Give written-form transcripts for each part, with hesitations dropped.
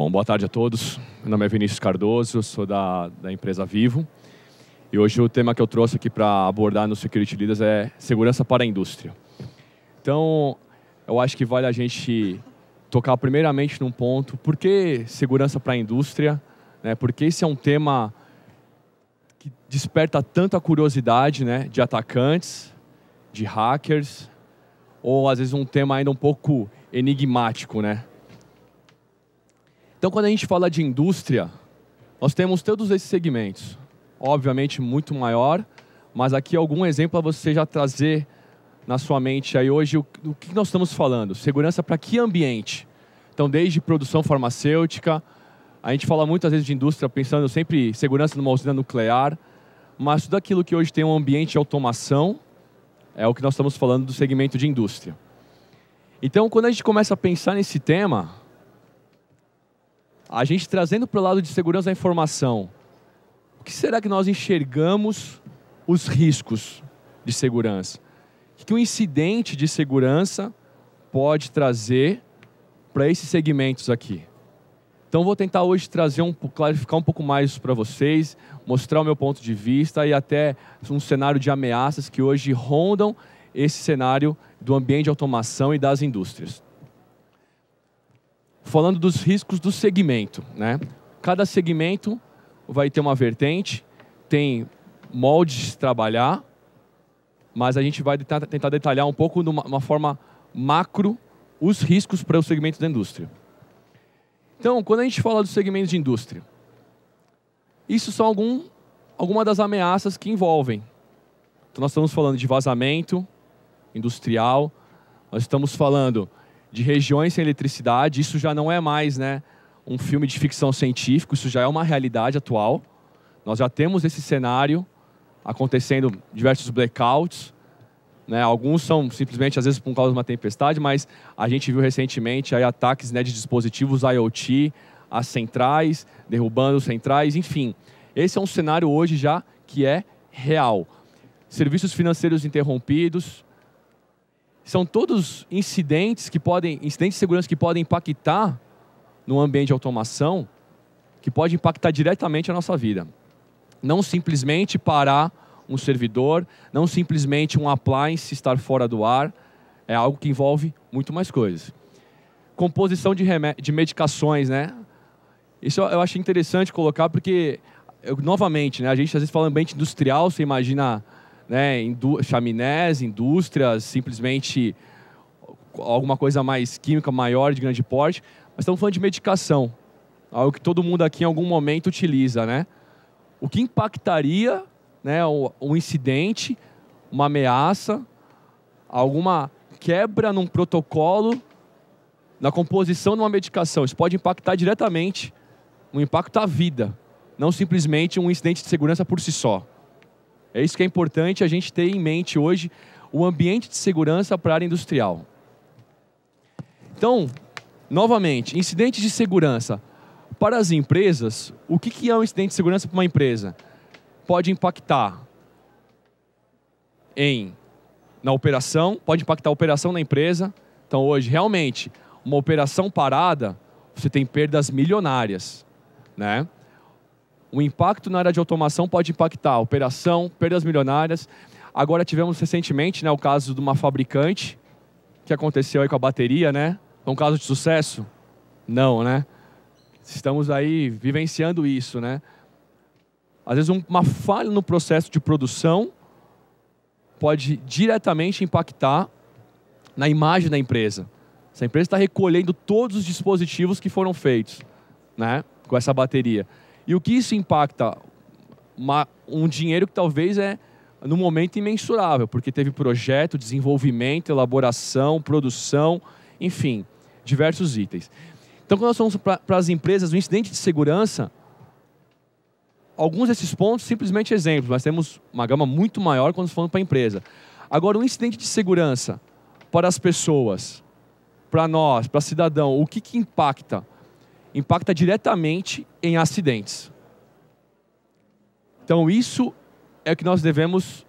Bom, boa tarde a todos. Meu nome é Vinícius Cardoso, sou da empresa Vivo. E hoje o tema que eu trouxe aqui para abordar no Security Leaders é segurança para a indústria. Então, eu acho que vale a gente tocar primeiramente num ponto, por que segurança para a indústria? Né? Porque esse é um tema que desperta tanta curiosidade, né, de atacantes, de hackers, ou às vezes um tema ainda um pouco enigmático, né? Então, quando a gente fala de indústria, nós temos todos esses segmentos. Obviamente, muito maior, mas aqui algum exemplo para você já trazer na sua mente aí hoje o que nós estamos falando. Segurança para que ambiente? Então, desde produção farmacêutica, a gente fala muitas vezes de indústria pensando sempre em segurança numa usina nuclear, mas tudo aquilo que hoje tem um ambiente de automação é o que nós estamos falando do segmento de indústria. Então, quando a gente começa a pensar nesse tema, a gente trazendo para o lado de segurança da informação, o que será que nós enxergamos os riscos de segurança? O que um incidente de segurança pode trazer para esses segmentos aqui? Então, vou tentar hoje clarificar um pouco mais para vocês, mostrar o meu ponto de vista e até um cenário de ameaças que hoje rondam esse cenário do ambiente de automação e das indústrias. Falando dos riscos do segmento, né? Cada segmento vai ter uma vertente, tem moldes de trabalhar, mas a gente vai tentar detalhar um pouco de uma forma macro os riscos para o segmento da indústria. Então, quando a gente fala do segmento de indústria, isso são algumas das ameaças que envolvem. Então, nós estamos falando de vazamento industrial, nós estamos falando de regiões sem eletricidade, isso já não é mais, né, um filme de ficção científica, isso já é uma realidade atual. Nós já temos esse cenário acontecendo, diversos blackouts, né, alguns são simplesmente, às vezes, por causa de uma tempestade, mas a gente viu recentemente aí, ataques, né, de dispositivos IoT, as centrais, derrubando centrais, enfim. Esse é um cenário hoje já que é real. Serviços financeiros interrompidos, são todos incidentes de segurança que podem impactar no ambiente de automação, que pode impactar diretamente a nossa vida. Não simplesmente parar um servidor, não simplesmente um appliance estar fora do ar, é algo que envolve muito mais coisas. Composição de medicações, né? Isso eu acho interessante colocar porque, novamente, né, a gente às vezes fala ambiente industrial, você imagina, né, chaminés, indústrias, simplesmente alguma coisa mais química, maior, de grande porte, mas estamos falando de medicação, algo que todo mundo aqui em algum momento utiliza, né? O que impactaria, né, um incidente, uma ameaça, alguma quebra num protocolo, na composição de uma medicação, isso pode impactar diretamente, um impacto à vida, não simplesmente um incidente de segurança por si só. É isso que é importante a gente ter em mente hoje, o ambiente de segurança para a área industrial. Então, novamente, incidentes de segurança para as empresas, o que é um incidente de segurança para uma empresa? Pode impactar na operação, pode impactar a operação na empresa. Então, hoje, realmente, uma operação parada, você tem perdas milionárias, né? O impacto na área de automação pode impactar a operação, perdas milionárias. Agora tivemos recentemente, né, o caso de uma fabricante que aconteceu aí com a bateria, né? É um caso de sucesso? Não, né? Estamos aí vivenciando isso, né? Às vezes uma falha no processo de produção pode diretamente impactar na imagem da empresa. Essa empresa está recolhendo todos os dispositivos que foram feitos, né, com essa bateria. E o que isso impacta? Um dinheiro que talvez no momento, imensurável, porque teve projeto, desenvolvimento, elaboração, produção, enfim, diversos itens. Então, quando nós vamos para as empresas, o incidente de segurança, alguns desses pontos, simplesmente exemplos, mas temos uma gama muito maior quando falamos para a empresa. Agora, um incidente de segurança para as pessoas, para nós, para o cidadão, o que impacta? Impacta diretamente em acidentes. Então, isso é o que nós devemos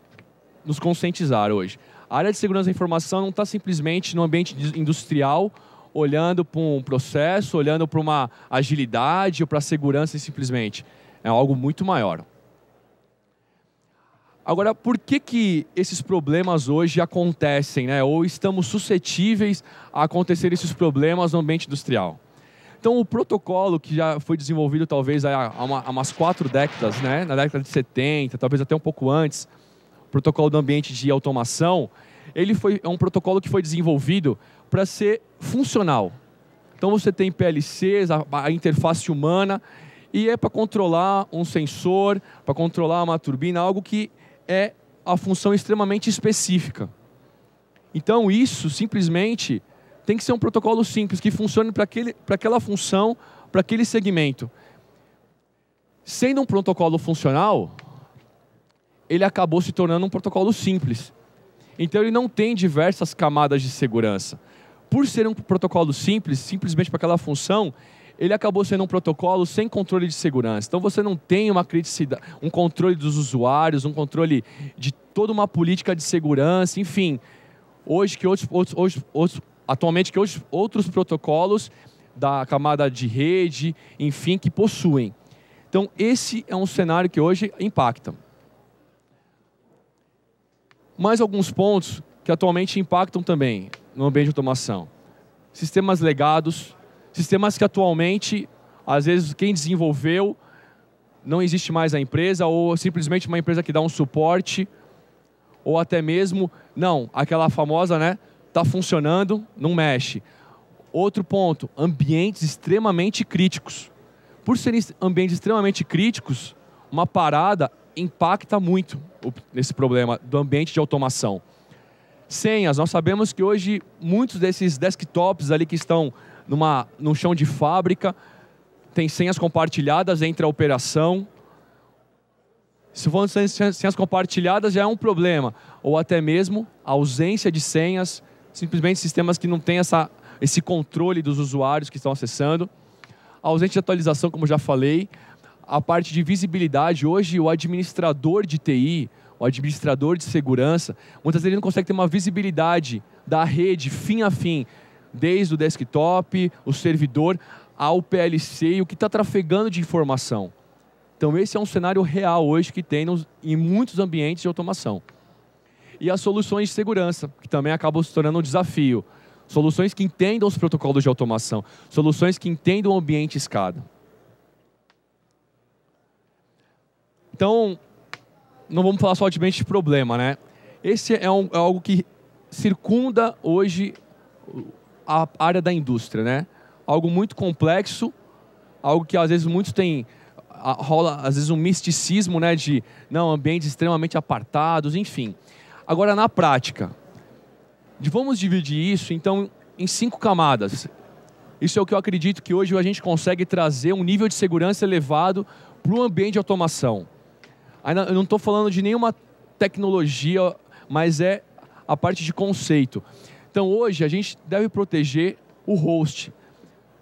nos conscientizar hoje. A área de segurança da informação não está simplesmente no ambiente industrial olhando para um processo, olhando para uma agilidade ou para a segurança simplesmente. É algo muito maior. Agora, por que esses problemas hoje acontecem, né? Ou estamos suscetíveis a acontecer esses problemas no ambiente industrial? Então, o protocolo que já foi desenvolvido talvez há umas 4 décadas, né? Na década de 70, talvez até um pouco antes, o protocolo do ambiente de automação, é um protocolo que foi desenvolvido para ser funcional. Então, você tem PLCs, a interface humana, e é para controlar um sensor, para controlar uma turbina, algo que é a função extremamente específica. Então, isso simplesmente tem que ser um protocolo simples, que funcione para aquela função, para aquele segmento. Sendo um protocolo funcional, ele acabou se tornando um protocolo simples. Então, ele não tem diversas camadas de segurança. Por ser um protocolo simples, simplesmente para aquela função, ele acabou sendo um protocolo sem controle de segurança. Então, você não tem uma criticidade, um controle dos usuários, um controle de toda uma política de segurança, enfim. Atualmente, outros protocolos da camada de rede, enfim, que possuem. Então, esse é um cenário que hoje impacta. Mais alguns pontos que atualmente impactam também no ambiente de automação. Sistemas legados, sistemas que atualmente, às vezes, quem desenvolveu não existe mais a empresa, ou simplesmente uma empresa que dá um suporte, ou até mesmo, não, aquela famosa, né, está funcionando, não mexe. Outro ponto, ambientes extremamente críticos. Por serem ambientes extremamente críticos, uma parada impacta muito nesse problema do ambiente de automação. Senhas, nós sabemos que hoje muitos desses desktops ali que estão no chão de fábrica tem senhas compartilhadas entre a operação. Se for senhas compartilhadas já é um problema. Ou até mesmo a ausência de senhas, simplesmente sistemas que não têm esse controle dos usuários que estão acessando. A ausência de atualização, como já falei. A parte de visibilidade, hoje o administrador de TI, o administrador de segurança, muitas vezes ele não consegue ter uma visibilidade da rede fim a fim, desde o desktop, o servidor, ao PLC e o que está trafegando de informação. Então esse é um cenário real hoje que tem em muitos ambientes de automação. E as soluções de segurança, que também acabam se tornando um desafio. Soluções que entendam os protocolos de automação, soluções que entendam o ambiente SCADA. Então, não vamos falar só de ambiente de problema, né? Esse é algo que circunda hoje a área da indústria, né? Algo muito complexo, algo que às vezes muitos têm, rola às vezes um misticismo, né? De, não, ambientes extremamente apartados, enfim. Agora, na prática, vamos dividir isso, então, em 5 camadas. Isso é o que eu acredito que hoje a gente consegue trazer um nível de segurança elevado para o ambiente de automação. Eu não estou falando de nenhuma tecnologia, mas é a parte de conceito. Então, hoje, a gente deve proteger o host.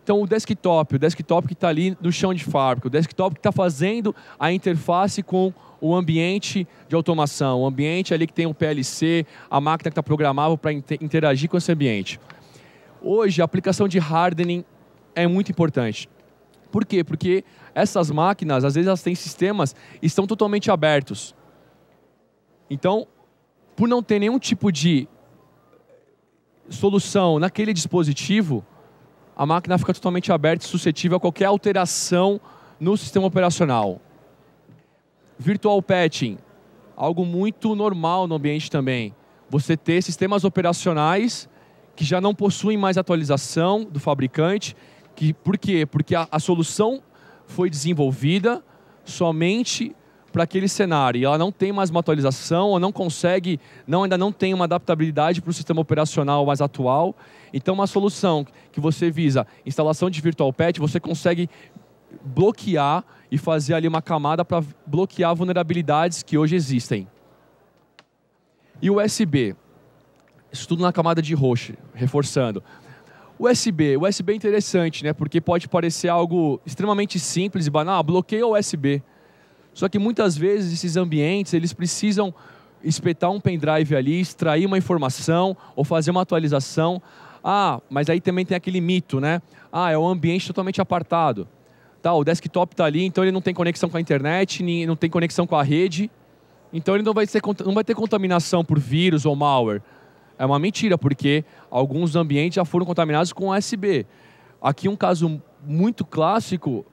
Então, o desktop que está ali no chão de fábrica, o desktop que está fazendo a interface com o ambiente de automação, o ambiente ali que tem um PLC, a máquina que está programável para interagir com esse ambiente. Hoje, a aplicação de hardening é muito importante. Por quê? Porque essas máquinas, às vezes, elas têm sistemas que estão totalmente abertos. Então, por não ter nenhum tipo de solução naquele dispositivo, a máquina fica totalmente aberta e suscetível a qualquer alteração no sistema operacional. Virtual patching, algo muito normal no ambiente também. Você ter sistemas operacionais que já não possuem mais atualização do fabricante. Por quê? Porque a solução foi desenvolvida somente para aquele cenário e ela não tem mais uma atualização ou não consegue, ainda não tem uma adaptabilidade para o sistema operacional mais atual. Então, uma solução que você visa instalação de virtual patch, você consegue bloquear e fazer ali uma camada para bloquear vulnerabilidades que hoje existem. E o USB, isso tudo na camada de host, reforçando. USB é interessante, né? Porque pode parecer algo extremamente simples e banal, bloqueia o USB. Só que muitas vezes esses ambientes, eles precisam espetar um pendrive ali, extrair uma informação ou fazer uma atualização. Ah, mas aí também tem aquele mito, né? Ah, é um ambiente totalmente apartado. Tá, o desktop está ali, então ele não tem conexão com a internet, não tem conexão com a rede, então ele não vai ter contaminação por vírus ou malware. É uma mentira, porque alguns ambientes já foram contaminados com USB. Aqui um caso muito clássico,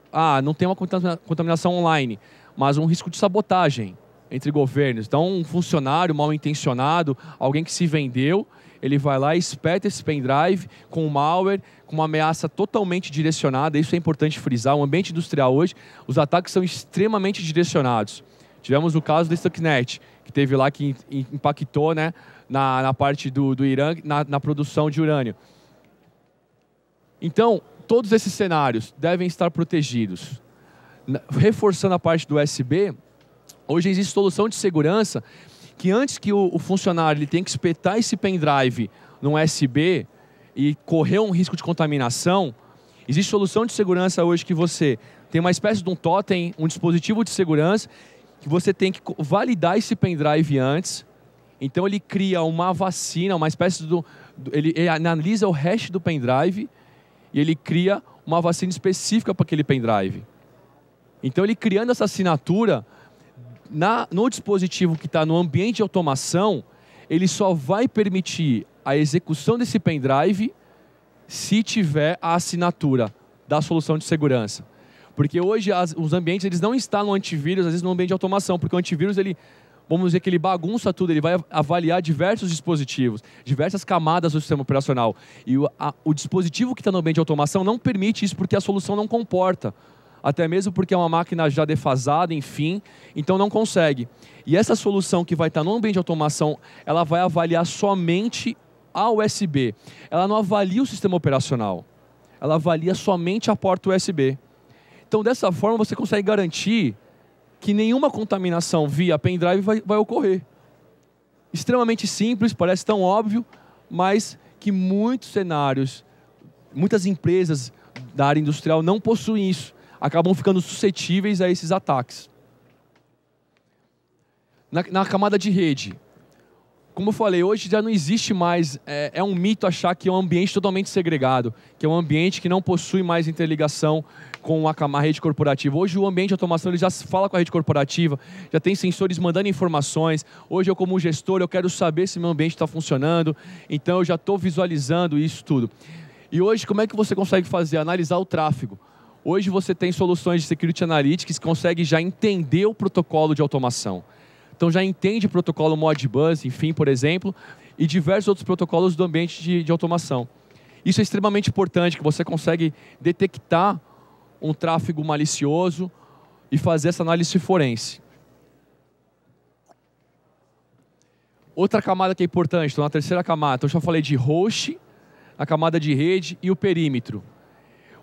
não tem uma contaminação online, mas um risco de sabotagem entre governos. Então, um funcionário mal intencionado, alguém que se vendeu, ele vai lá e espeta esse pendrive com um malware, com uma ameaça totalmente direcionada. Isso é importante frisar. O ambiente industrial hoje, os ataques são extremamente direcionados. Tivemos o caso da Stuxnet, que teve lá que impactou, né, na parte do Irã, na produção de urânio. Então, todos esses cenários devem estar protegidos. Reforçando a parte do USB, hoje existe solução de segurança que antes que o funcionário ele tenha que espetar esse pendrive no USB e correr um risco de contaminação, existe solução de segurança hoje que você tem uma espécie de um totem, um dispositivo de segurança, que você tem que validar esse pendrive antes. Então ele cria uma vacina, uma espécie ele analisa o hash do pendrive e ele cria uma vacina específica para aquele pendrive. Então ele criando essa assinatura no dispositivo que está no ambiente de automação, ele só vai permitir a execução desse pendrive se tiver a assinatura da solução de segurança. Porque hoje os ambientes eles não estão no antivírus, às vezes no ambiente de automação, porque o antivírus, vamos dizer que ele bagunça tudo, ele vai avaliar diversos dispositivos, diversas camadas do sistema operacional. E o dispositivo que está no ambiente de automação não permite isso porque a solução não comporta. Até mesmo porque é uma máquina já defasada, enfim, então não consegue. E essa solução que vai estar no ambiente de automação, ela vai avaliar somente a USB. Ela não avalia o sistema operacional. Ela avalia somente a porta USB. Então, dessa forma, você consegue garantir que nenhuma contaminação via pendrive vai ocorrer. Extremamente simples, parece tão óbvio, mas que muitos cenários, muitas empresas da área industrial não possuem isso. Acabam ficando suscetíveis a esses ataques. Na camada de rede, como eu falei, hoje já não existe mais, é um mito achar que é um ambiente totalmente segregado, que é um ambiente que não possui mais interligação com a rede corporativa. Hoje o ambiente de automação ele já fala com a rede corporativa, já tem sensores mandando informações. Hoje eu como gestor, eu quero saber se meu ambiente está funcionando, então eu já estou visualizando isso tudo. E hoje como é que você consegue fazer? Analisar o tráfego. Hoje você tem soluções de Security Analytics que conseguem já entender o protocolo de automação. Então já entende o protocolo Modbus, enfim, por exemplo, e diversos outros protocolos do ambiente de automação. Isso é extremamente importante, que você consegue detectar um tráfego malicioso e fazer essa análise forense. Outra camada que é importante, então na terceira camada, então eu já falei de host, a camada de rede e o perímetro.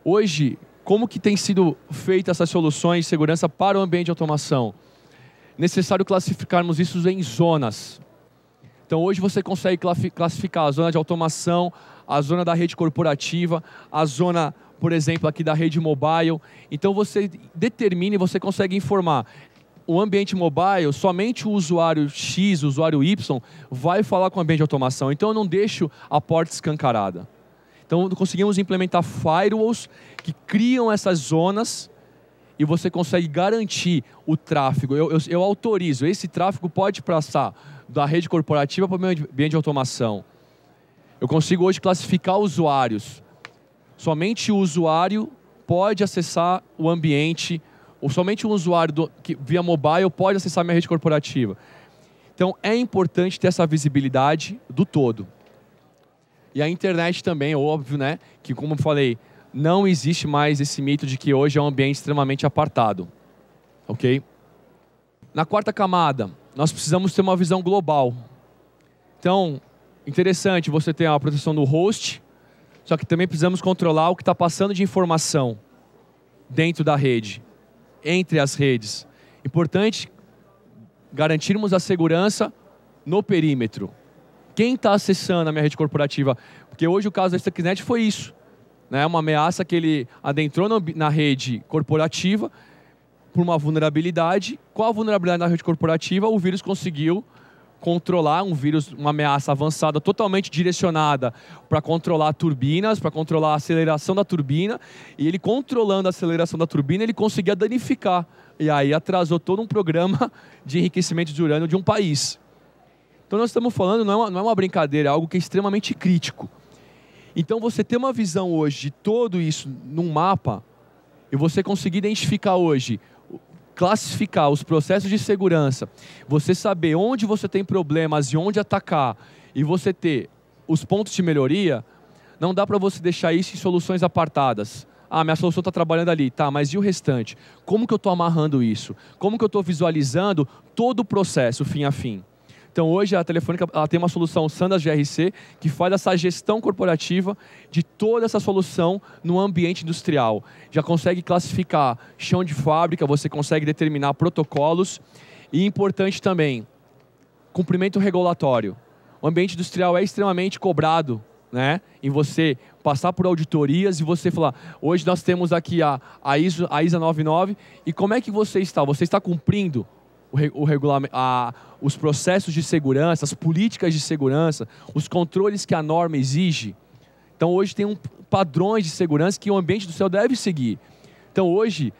Hoje, como que tem sido feita essas soluções de segurança para o ambiente de automação? Necessário classificarmos isso em zonas. Então hoje você consegue classificar a zona de automação, a zona da rede corporativa, a zona, por exemplo, aqui da rede mobile. Então você determina e você consegue informar. O ambiente mobile, somente o usuário X, o usuário Y, vai falar com o ambiente de automação. Então eu não deixo a porta escancarada. Então conseguimos implementar firewalls que criam essas zonas e você consegue garantir o tráfego. Eu autorizo, esse tráfego pode passar da rede corporativa para o meu ambiente de automação. Eu consigo hoje classificar usuários. Somente o usuário pode acessar o ambiente, ou somente um usuário via mobile pode acessar a minha rede corporativa. Então é importante ter essa visibilidade do todo. E a internet também, óbvio, né? Que como eu falei, não existe mais esse mito de que hoje é um ambiente extremamente apartado. Ok? Na quarta camada, nós precisamos ter uma visão global. Então, interessante você ter a proteção do host, só que também precisamos controlar o que está passando de informação dentro da rede, entre as redes. Importante garantirmos a segurança no perímetro. Quem está acessando a minha rede corporativa? Porque hoje o caso da Stuxnet foi isso. Né? Uma ameaça que ele adentrou na rede corporativa por uma vulnerabilidade. Qual a vulnerabilidade na rede corporativa? O vírus conseguiu controlar um vírus, uma ameaça avançada totalmente direcionada para controlar turbinas, para controlar a aceleração da turbina, e ele controlando a aceleração da turbina, ele conseguia danificar. E aí atrasou todo um programa de enriquecimento de urânio de um país. Então nós estamos falando, não é uma brincadeira, é algo que é extremamente crítico. Então você ter uma visão hoje de tudo isso num mapa, e você conseguir identificar hoje, classificar os processos de segurança, você saber onde você tem problemas e onde atacar, e você ter os pontos de melhoria, não dá para você deixar isso em soluções apartadas. Ah, minha solução está trabalhando ali, tá, mas e o restante? Como que eu estou amarrando isso? Como que eu estou visualizando todo o processo, fim a fim? Então hoje a Telefônica ela tem uma solução Sandas GRC que faz essa gestão corporativa de toda essa solução no ambiente industrial. Já consegue classificar chão de fábrica, você consegue determinar protocolos e importante também, cumprimento regulatório. O ambiente industrial é extremamente cobrado, né? Em você passar por auditorias e você falar, hoje nós temos aqui a ISA 99 e como é que você está? Você está cumprindo os processos de segurança, as políticas de segurança, os controles que a norma exige. Então hoje tem padrões de segurança que o ambiente do céu deve seguir. Então hoje,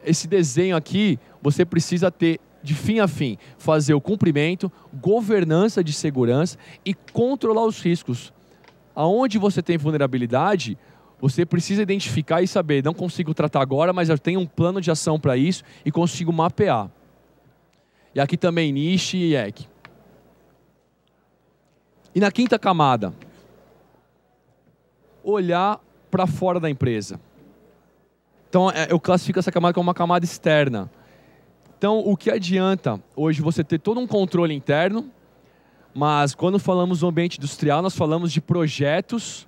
esse desenho aqui, você precisa ter de fim a fim, fazer o cumprimento, governança de segurança e controlar os riscos. Aonde você tem vulnerabilidade, você precisa identificar e saber, não consigo tratar agora, mas eu tenho um plano de ação para isso e consigo mapear. E aqui também NIST e IEC. E na quinta camada, olhar para fora da empresa. Então eu classifico essa camada como uma camada externa. Então o que adianta hoje você ter todo um controle interno, mas quando falamos do ambiente industrial, nós falamos de projetos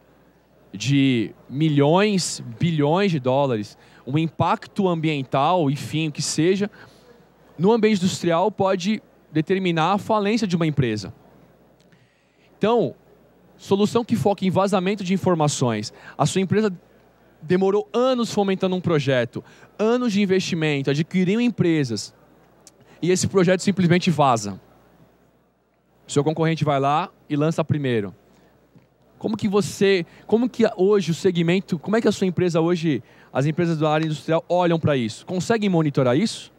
de milhões, bilhões de dólares, um impacto ambiental, enfim, o que seja, no ambiente industrial pode determinar a falência de uma empresa. Então, solução que foca em vazamento de informações. A sua empresa demorou anos fomentando um projeto, anos de investimento, adquiriu empresas, e esse projeto simplesmente vaza. O seu concorrente vai lá e lança primeiro. Como que hoje o segmento, como é que a sua empresa hoje, as empresas da área industrial olham para isso? Conseguem monitorar isso?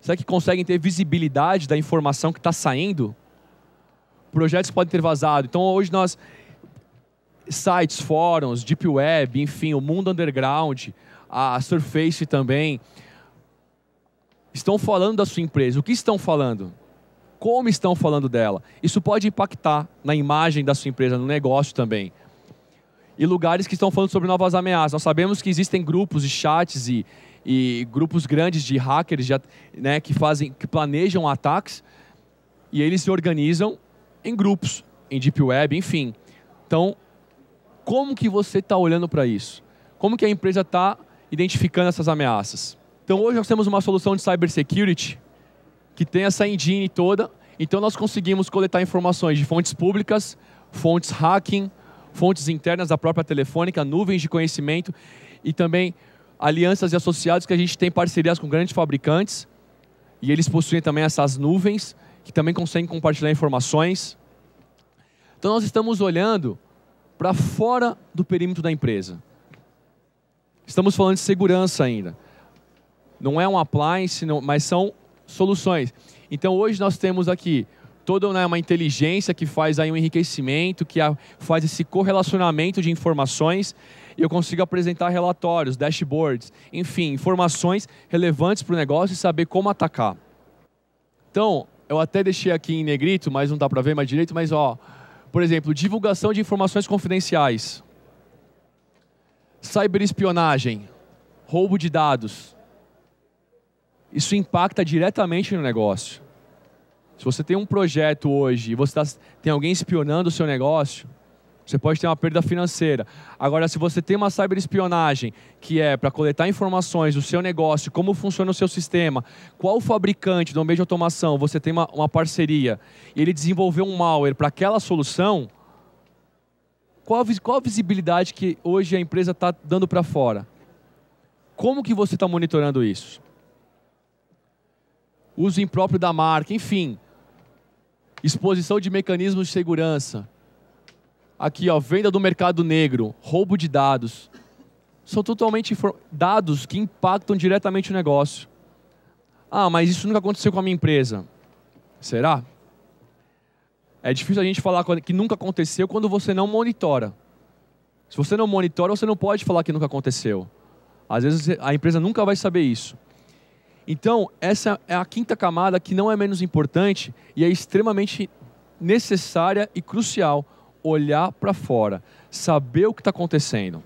Será que conseguem ter visibilidade da informação que está saindo? Projetos podem ter vazado. Então hoje sites, fóruns, Deep Web, enfim, o mundo underground, a Surface também, estão falando da sua empresa. O que estão falando? Como estão falando dela? Isso pode impactar na imagem da sua empresa, no negócio também. E lugares que estão falando sobre novas ameaças. Nós sabemos que existem grupos de chats e grupos grandes de hackers né, que planejam ataques e eles se organizam em grupos, em Deep Web, enfim. Então, como que você está olhando para isso? Como que a empresa está identificando essas ameaças? Então, hoje nós temos uma solução de cybersecurity que tem essa engine toda, então nós conseguimos coletar informações de fontes públicas, fontes hacking, fontes internas da própria Telefônica, nuvens de conhecimento e também alianças e associados que a gente tem parcerias com grandes fabricantes e eles possuem também essas nuvens que também conseguem compartilhar informações. Então nós estamos olhando para fora do perímetro da empresa. Estamos falando de segurança ainda. Não é um appliance, mas são soluções. Então hoje nós temos aqui toda uma inteligência que faz aí um enriquecimento, que faz esse correlacionamento de informações e eu consigo apresentar relatórios, dashboards, enfim, informações relevantes para o negócio e saber como atacar. Então, eu até deixei aqui em negrito, mas não dá para ver mais direito, mas ó, por exemplo, divulgação de informações confidenciais, ciberespionagem, roubo de dados. Isso impacta diretamente no negócio. Se você tem um projeto hoje e você tem alguém espionando o seu negócio, você pode ter uma perda financeira. Agora, se você tem uma ciberespionagem, que é para coletar informações do seu negócio, como funciona o seu sistema, qual fabricante do meio de automação você tem uma parceria, e ele desenvolveu um malware para aquela solução, qual a visibilidade que hoje a empresa está dando para fora? Como que você está monitorando isso? Uso impróprio da marca, enfim. exposição de mecanismos de segurança. Aqui, ó, venda do mercado negro, roubo de dados. São totalmente dados que impactam diretamente o negócio. Ah, mas isso nunca aconteceu com a minha empresa. Será? É difícil a gente falar que nunca aconteceu quando você não monitora. Se você não monitora, você não pode falar que nunca aconteceu. Às vezes a empresa nunca vai saber isso. Então, essa é a quinta camada que não é menos importante e é extremamente necessária e crucial. Olhar para fora, saber o que está acontecendo.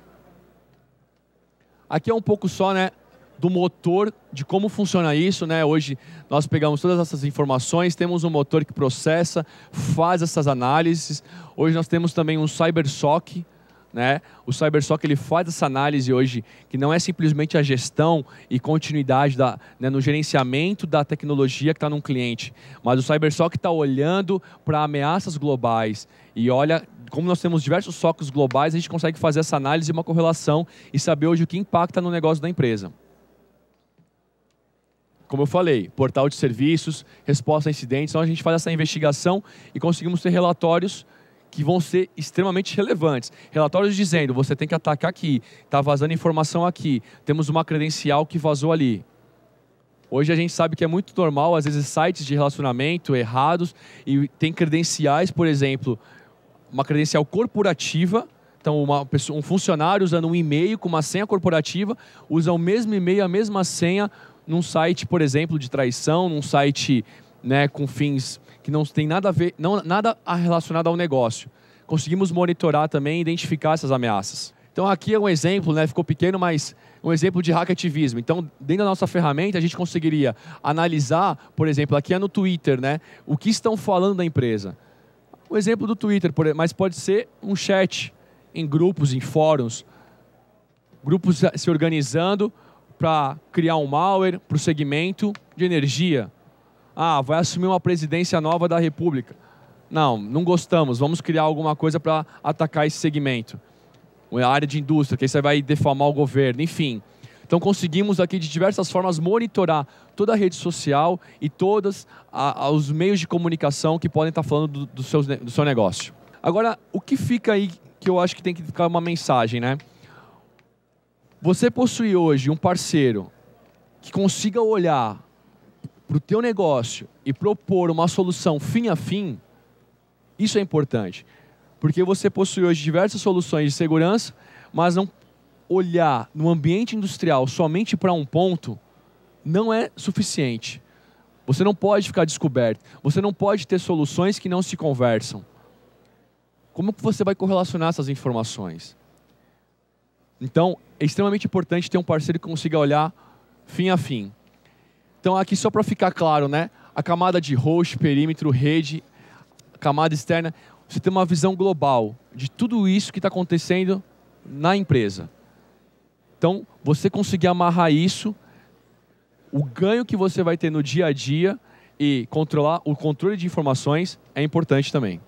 Aqui é um pouco só, né, do motor, de como funciona isso, né? Hoje nós pegamos todas essas informações, temos um motor que processa, faz essas análises. Hoje nós temos também um CyberSOC, né? O CyberSOC ele faz essa análise hoje, que não é simplesmente a gestão e continuidade no gerenciamento da tecnologia que está num cliente, mas o CyberSOC está olhando para ameaças globais e olha, como nós temos diversos SOCs globais, a gente consegue fazer essa análise e uma correlação e saber hoje o que impacta no negócio da empresa. Como eu falei, portal de serviços, resposta a incidentes, então a gente faz essa investigação e conseguimos ter relatórios que vão ser extremamente relevantes. Relatórios dizendo, você tem que atacar aqui, está vazando informação aqui, temos uma credencial que vazou ali. Hoje a gente sabe que é muito normal, às vezes, sites de relacionamento errados e tem credenciais, por exemplo, uma credencial corporativa. Então, um funcionário usando um e-mail com uma senha corporativa, usa o mesmo e-mail, a mesma senha, num site, por exemplo, de traição, num site, né, com fins que não tem nada a ver, nada relacionado ao negócio. Conseguimos monitorar também e identificar essas ameaças. Então aqui é um exemplo, né, ficou pequeno, mas um exemplo de hackativismo. Então, dentro da nossa ferramenta, a gente conseguiria analisar, por exemplo, aqui é no Twitter, né, o que estão falando da empresa. O exemplo do Twitter, mas pode ser um chat em grupos, em fóruns, grupos se organizando para criar um malware para o segmento de energia. Ah, vai assumir uma presidência nova da República. Não gostamos, vamos criar alguma coisa para atacar esse segmento. A área de indústria, que aí você vai defamar o governo, enfim. Então conseguimos aqui de diversas formas monitorar toda a rede social e todos os meios de comunicação que podem estar falando do seu negócio. Agora, o que fica aí que eu acho que tem que ficar uma mensagem, né? Você possui hoje um parceiro que consiga olhar para o teu negócio e propor uma solução fim a fim, isso é importante. Porque você possui hoje diversas soluções de segurança, mas não olhar no ambiente industrial somente para um ponto não é suficiente. Você não pode ficar descoberto. Você não pode ter soluções que não se conversam. Como que você vai correlacionar essas informações? Então, é extremamente importante ter um parceiro que consiga olhar fim a fim. Então, aqui só para ficar claro, né? A camada de host, perímetro, rede, camada externa, você tem uma visão global de tudo isso que está acontecendo na empresa. Então, você conseguir amarrar isso, o ganho que você vai ter no dia a dia e controlar o controle de informações é importante também.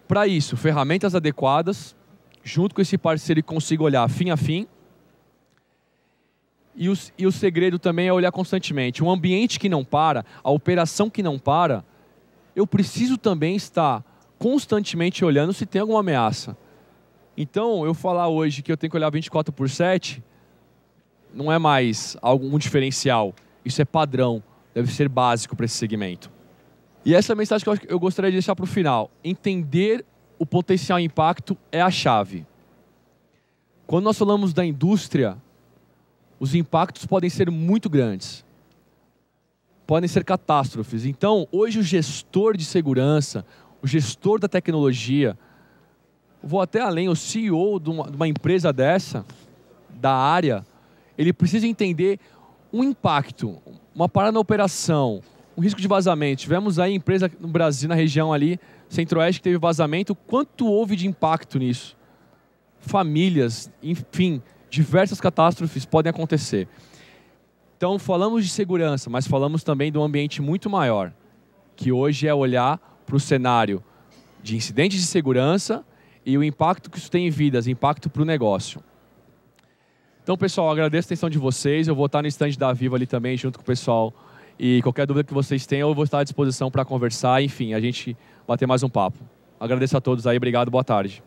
Para isso, ferramentas adequadas, junto com esse parceiro que consiga olhar fim a fim. E o segredo também é olhar constantemente. Um ambiente que não para, a operação que não para, eu preciso também estar constantemente olhando se tem alguma ameaça. Então, eu falar hoje que eu tenho que olhar 24/7, não é mais algum diferencial. Isso é padrão, deve ser básico para esse segmento. E essa é a mensagem que eu gostaria de deixar para o final. Entender o potencial impacto é a chave. Quando nós falamos da indústria, os impactos podem ser muito grandes. Podem ser catástrofes. Então, hoje o gestor de segurança, o gestor da tecnologia, vou até além, o CEO de uma empresa dessa, da área, ele precisa entender um impacto, uma parada na operação, um risco de vazamento. Tivemos aí empresa no Brasil, na região ali, Centro-Oeste, que teve vazamento. Quanto houve de impacto nisso? Famílias, enfim, diversas catástrofes podem acontecer. Então, falamos de segurança, mas falamos também de um ambiente muito maior, que hoje é olhar para o cenário de incidentes de segurança e o impacto que isso tem em vidas, impacto para o negócio. Então, pessoal, agradeço a atenção de vocês. Eu vou estar no stand da Vivo ali também, junto com o pessoal E qualquer dúvida que vocês tenham, eu vou estar à disposição para conversar. Enfim, a gente bater mais um papo. Agradeço a todos aí. Obrigado. Boa tarde.